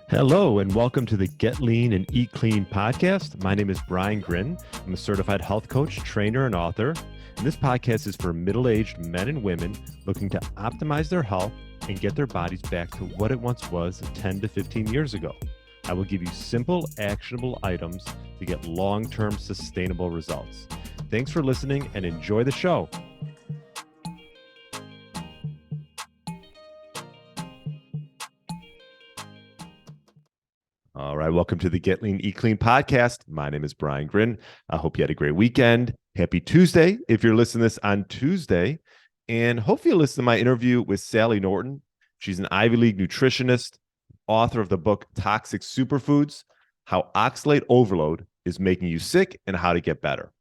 Hello, and welcome to the Get Lean and Eat Clean podcast. My name is Brian Grin. I'm a certified health coach, trainer, and author. And this podcast is for middle-aged men and women looking to optimize their health and get their bodies back to what it once was 10 to 15 years ago. I will give you simple, actionable items to get long-term sustainable results. Thanks for listening and enjoy the show. All right, welcome to the Get Lean, Eat Clean podcast. My name is Brian Grin. I hope you had a great weekend. Happy Tuesday if you're listening to this on Tuesday. And hopefully you'll listen to my interview with Sally Norton. She's an Ivy League nutritionist, author of the book Toxic Superfoods, How Oxalate Overload is Making You Sick and How to Get Better.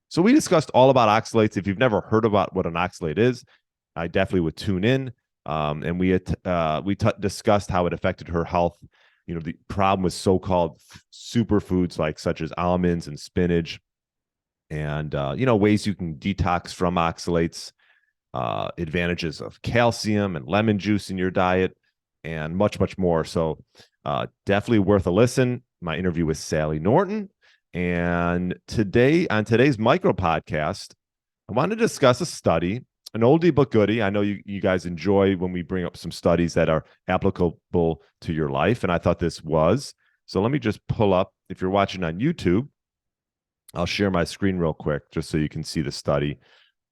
So we discussed all about oxalates. If you've never heard about what an oxalate is, I definitely would tune in. And we discussed how it affected her health. You know, the problem with so-called superfoods like such as almonds and spinach, and ways you can detox from oxalates, advantages of calcium and lemon juice in your diet, and much, much more. So definitely worth a listen. My interview with Sally Norton. And today, on today's micro podcast, I want to discuss a study, an oldie but goodie. I know you guys enjoy when we bring up some studies that are applicable to your life, and I thought this was. So let me just pull up. If you're watching on YouTube, I'll share my screen real quick just so you can see the study.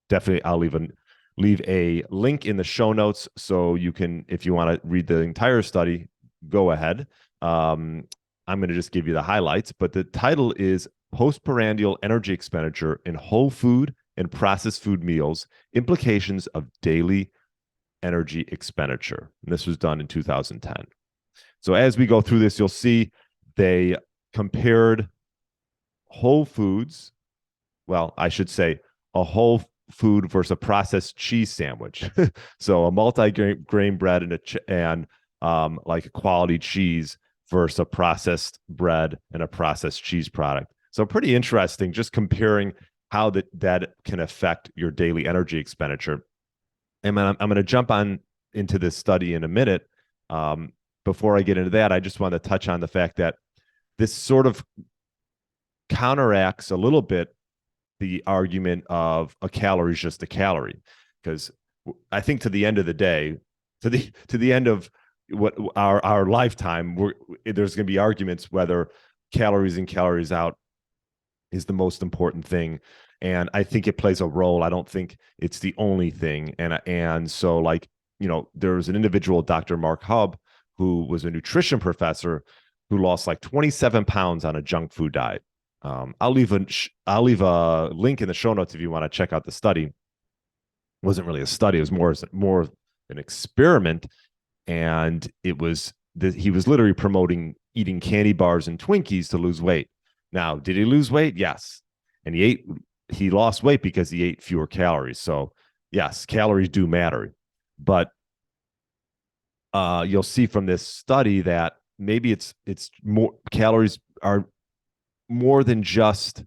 Definitely, I'll leave a link in the show notes so you can, if you want to read the entire study, go ahead. I'm going to just give you the highlights, but the title is Postprandial Energy Expenditure in Whole Food and Processed Food Meals, Implications of Daily Energy Expenditure. And this was done in 2010. So as we go through this, you'll see they compared whole foods. Well, I should say a whole food versus a processed cheese sandwich. So a multi-grain bread and like a quality cheese versus a processed bread and a processed cheese product. So pretty interesting, just comparing how that can affect your daily energy expenditure. And I'm going to jump on into this study in a minute. Before I get into that, I just want to touch on the fact that this sort of counteracts a little bit the argument of a calorie is just a calorie, because I think to the end of the day, to the end of what our lifetime, there's going to be arguments whether calories in, calories out is the most important thing. And I think it plays a role. I don't think it's the only thing. And so, like, there was an individual, Dr. Mark Hub, who was a nutrition professor who lost like 27 pounds on a junk food diet. I'll leave a link in the show notes if you want to check out the study. It wasn't really a study. It was more an experiment. And he was literally promoting eating candy bars and Twinkies to lose weight. Now, did he lose weight? Yes. And he lost weight because he ate fewer calories. So yes, calories do matter. But you'll see from this study that maybe it's more, calories are more than just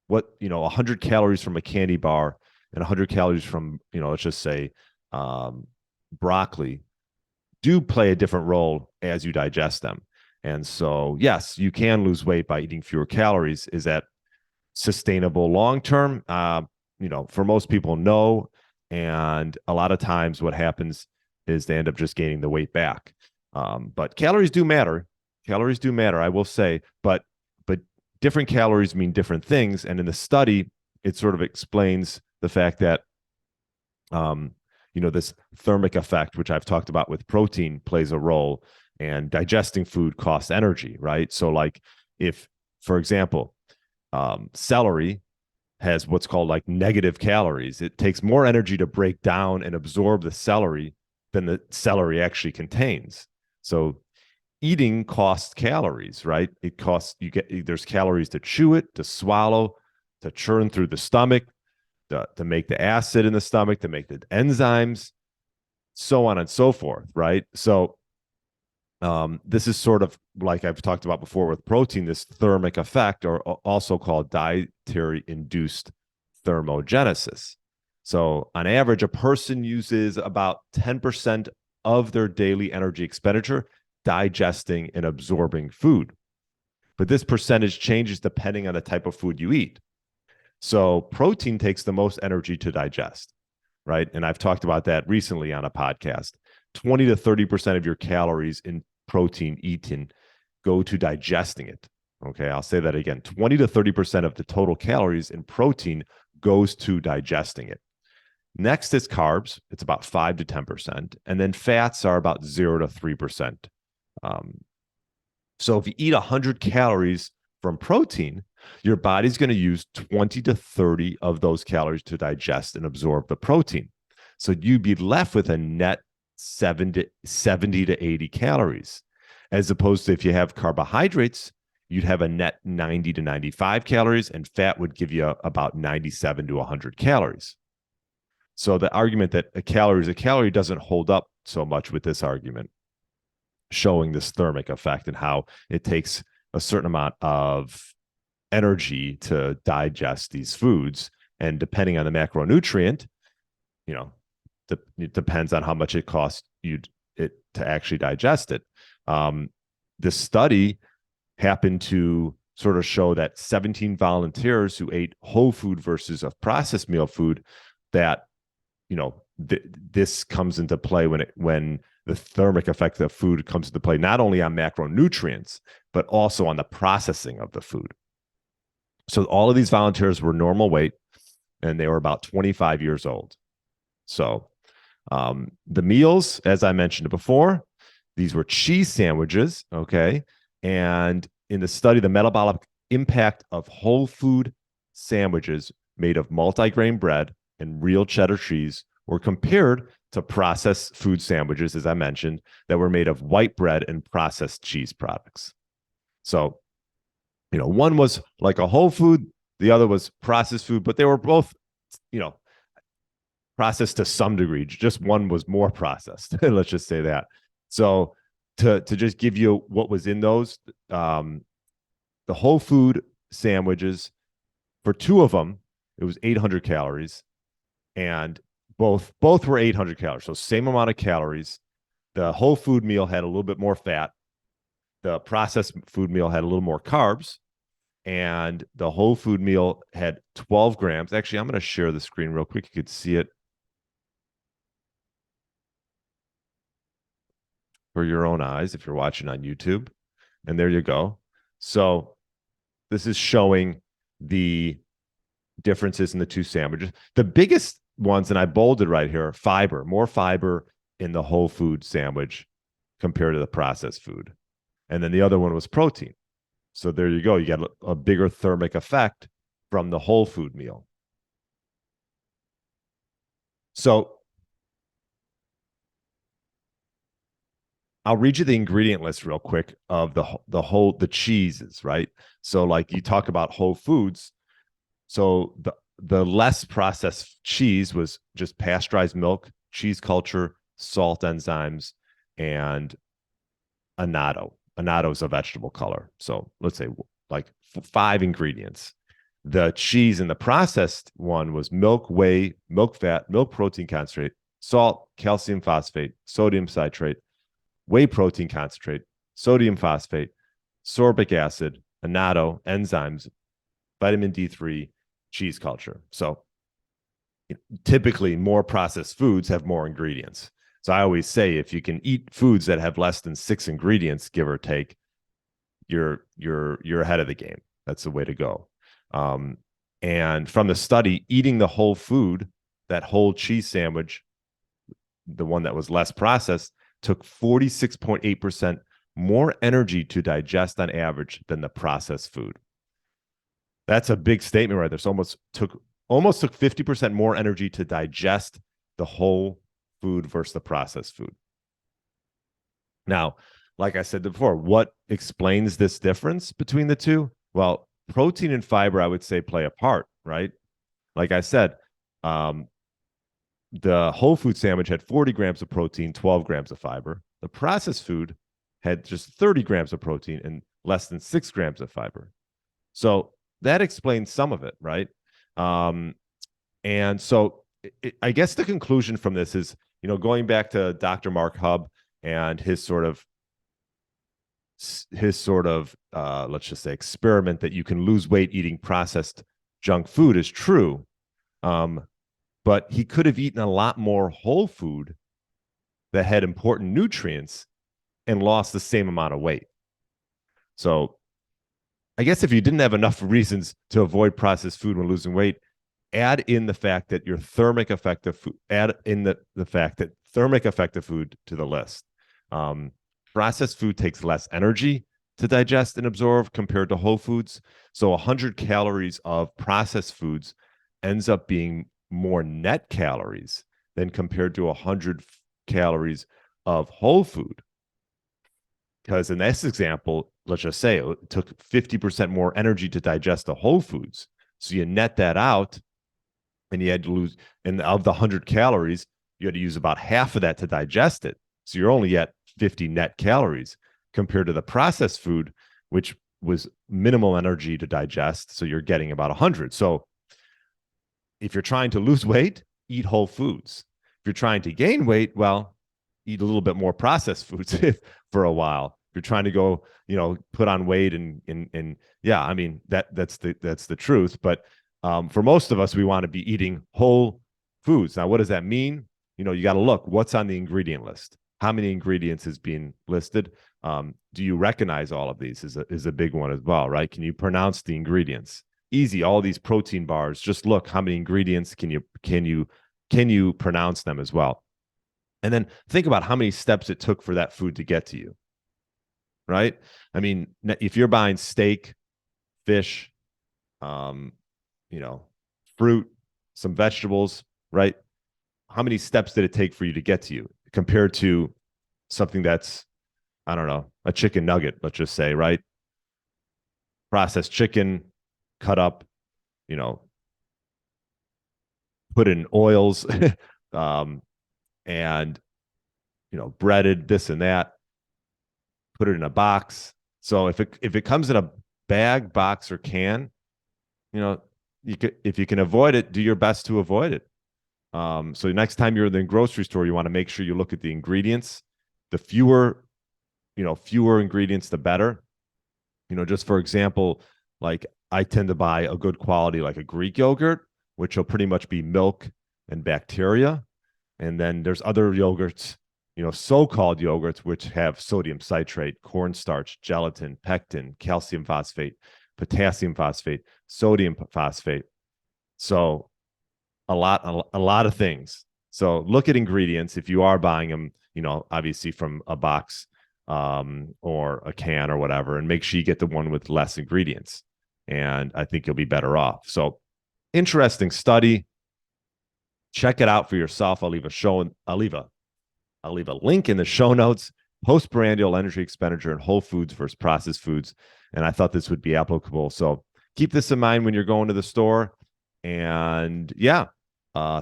what, 100 calories from a candy bar and 100 calories from, let's just say broccoli do play a different role as you digest them. And so, yes, you can lose weight by eating fewer calories. Is that sustainable long term? For most people, no. And a lot of times what happens is they end up just gaining the weight back. But calories do matter. Calories do matter, I will say. But different calories mean different things. And in the study, it sort of explains the fact that this thermic effect, which I've talked about with protein, plays a role, and digesting food costs energy, right? So like if, for example, celery has what's called like negative calories. It takes more energy to break down and absorb the celery than the celery actually contains. So eating costs calories, right? It costs, there's calories to chew it, to swallow, to churn through the stomach, to make the acid in the stomach, to make the enzymes, so on and so forth, right? So this is sort of like I've talked about before with protein, this thermic effect, or also called dietary induced thermogenesis. So on average, a person uses about 10% of their daily energy expenditure digesting and absorbing food. But this percentage changes depending on the type of food you eat. So protein takes the most energy to digest, right? And I've talked about that recently on a podcast. 20 to 30% of your calories in protein eaten go to digesting it. Okay, I'll say that again. 20 to 30% of the total calories in protein goes to digesting it. Next is carbs. It's about 5 to 10%. And then fats are about 0 to 3%. So if you eat 100 calories from protein, your body's going to use 20 to 30 of those calories to digest and absorb the protein. So you'd be left with a net 70 to 80 calories, as opposed to if you have carbohydrates, you'd have a net 90 to 95 calories, and fat would give you about 97 to 100 calories. So the argument that a calorie is a calorie doesn't hold up so much with this argument, showing this thermic effect and how it takes a certain amount of energy to digest these foods. And depending on the macronutrient, it depends on how much it costs you to actually digest it. This study happened to sort of show that 17 volunteers who ate whole food versus a processed meal food, that this comes into play when the thermic effect of food comes into play, not only on macronutrients, but also on the processing of the food. So all of these volunteers were normal weight, and they were about 25 years old. So the meals, as I mentioned before, these were cheese sandwiches, okay? And in the study, the metabolic impact of whole food sandwiches made of multigrain bread and real cheddar cheese were compared to processed food sandwiches, as I mentioned, that were made of white bread and processed cheese products. So, one was like a whole food, the other was processed food, but they were both, processed to some degree. Just one was more processed. Let's just say that. So to just give you what was in those, the whole food sandwiches, for two of them, it was 800 calories, and both were 800 calories. So same amount of calories. The whole food meal had a little bit more fat. The processed food meal had a little more carbs, and the whole food meal had 12 grams. Actually, I'm going to share the screen real quick. You could see it for your own eyes if you're watching on YouTube. And there you go. So this is showing the differences in the two sandwiches. The biggest ones, and I bolded right here, fiber, more fiber in the whole food sandwich compared to the processed food. And then the other one was protein. So there you go. You get a bigger thermic effect from the whole food meal. So I'll read you the ingredient list real quick of the cheeses, right? So like you talk about whole foods. So the less processed cheese was just pasteurized milk, cheese culture, salt enzymes, and annatto. Annatto is a vegetable color. So let's say like 5 ingredients. The cheese in the processed one was milk, whey, milk fat, milk protein concentrate, salt, calcium phosphate, sodium citrate, whey protein concentrate, sodium phosphate, sorbic acid, annatto, enzymes, vitamin D3, cheese culture. So typically more processed foods have more ingredients. So I always say if you can eat foods that have less than 6 ingredients, give or take, you're ahead of the game. That's the way to go. And from the study, eating the whole food, that whole cheese sandwich, the one that was less processed, took 46.8% more energy to digest on average than the processed food. That's a big statement right there. So almost took 50% more energy to digest the whole food versus the processed food. Now, like I said before, what explains this difference between the two? Well, protein and fiber, I would say, play a part, right? Like I said, the whole food sandwich had 40 grams of protein, 12 grams of fiber. The processed food had just 30 grams of protein and less than 6 grams of fiber. So that explains some of it, right? And so I guess the conclusion from this is, going back to Dr. Mark Hubb and his sort of his sort of let's just say experiment that you can lose weight eating processed junk food is true. But he could have eaten a lot more whole food that had important nutrients and lost the same amount of weight. So I guess if you didn't have enough reasons to avoid processed food when losing weight, add in the fact that your thermic effective food, add in the fact that thermic effective food to the list. Processed food takes less energy to digest and absorb compared to whole foods. So 100 calories of processed foods ends up being more net calories than compared to 100 calories of whole food. Because in this example, let's just say it took 50% more energy to digest the whole foods. So you net that out and you had to lose, and of the 100 calories, you had to use about half of that to digest it. So you're only at 50 net calories compared to the processed food, which was minimal energy to digest. So you're getting about 100. So if you're trying to lose weight, eat whole foods. If you're trying to gain weight, well, eat a little bit more processed foods for a while. If you're trying to go, put on weight and yeah, I mean, that's the truth. But for most of us, we want to be eating whole foods. Now, what does that mean? You got to look what's on the ingredient list. How many ingredients is being listed? Do you recognize all of these? Is a big one as well, right? Can you pronounce the ingredients? Easy. All these protein bars. Just look how many ingredients can you pronounce them as well. And then think about how many steps it took for that food to get to you, right? I mean, if you're buying steak, fish, fruit, some vegetables, right? How many steps did it take for you to get to you compared to something that's, I don't know, a chicken nugget, let's just say, right? Processed chicken, cut up, put in oils, and breaded, this and that, put it in a box. So if it comes in a bag, box, or can, if you can avoid it, do your best to avoid it. So next time you're in the grocery store, you want to make sure you look at the ingredients. The fewer ingredients, the better. Just for example, like I tend to buy a good quality, like a Greek yogurt, which will pretty much be milk and bacteria. And then there's other yogurts, so-called yogurts, which have sodium citrate, cornstarch, gelatin, pectin, calcium phosphate, potassium phosphate, sodium phosphate. So a lot of things. So look at ingredients if you are buying them, obviously from a box or a can or whatever, and make sure you get the one with less ingredients. And I think you'll be better off. So interesting study. Check it out for yourself. I'll leave a link in the show notes. Postprandial energy expenditure in whole foods versus processed foods. And I thought this would be applicable. So keep this in mind when you're going to the store. And yeah,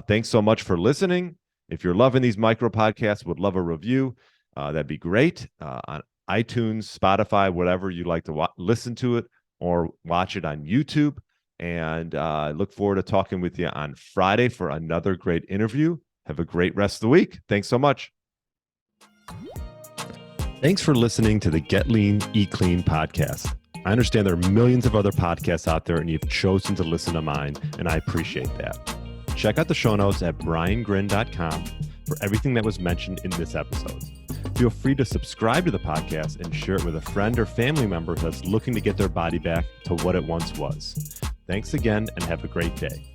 thanks so much for listening. If you're loving these micro podcasts, would love a review. That'd be great. On iTunes, Spotify, whatever you like to listen to it or watch it on YouTube. And I look forward to talking with you on Friday for another great interview. Have a great rest of the week. Thanks so much. Thanks for listening to the Get Lean, Eat Clean podcast. I understand there are millions of other podcasts out there, and you've chosen to listen to mine, and I appreciate that. Check out the show notes at briangrin.com for everything that was mentioned in this episode. Feel free to subscribe to the podcast and share it with a friend or family member that's looking to get their body back to what it once was. Thanks again, and have a great day.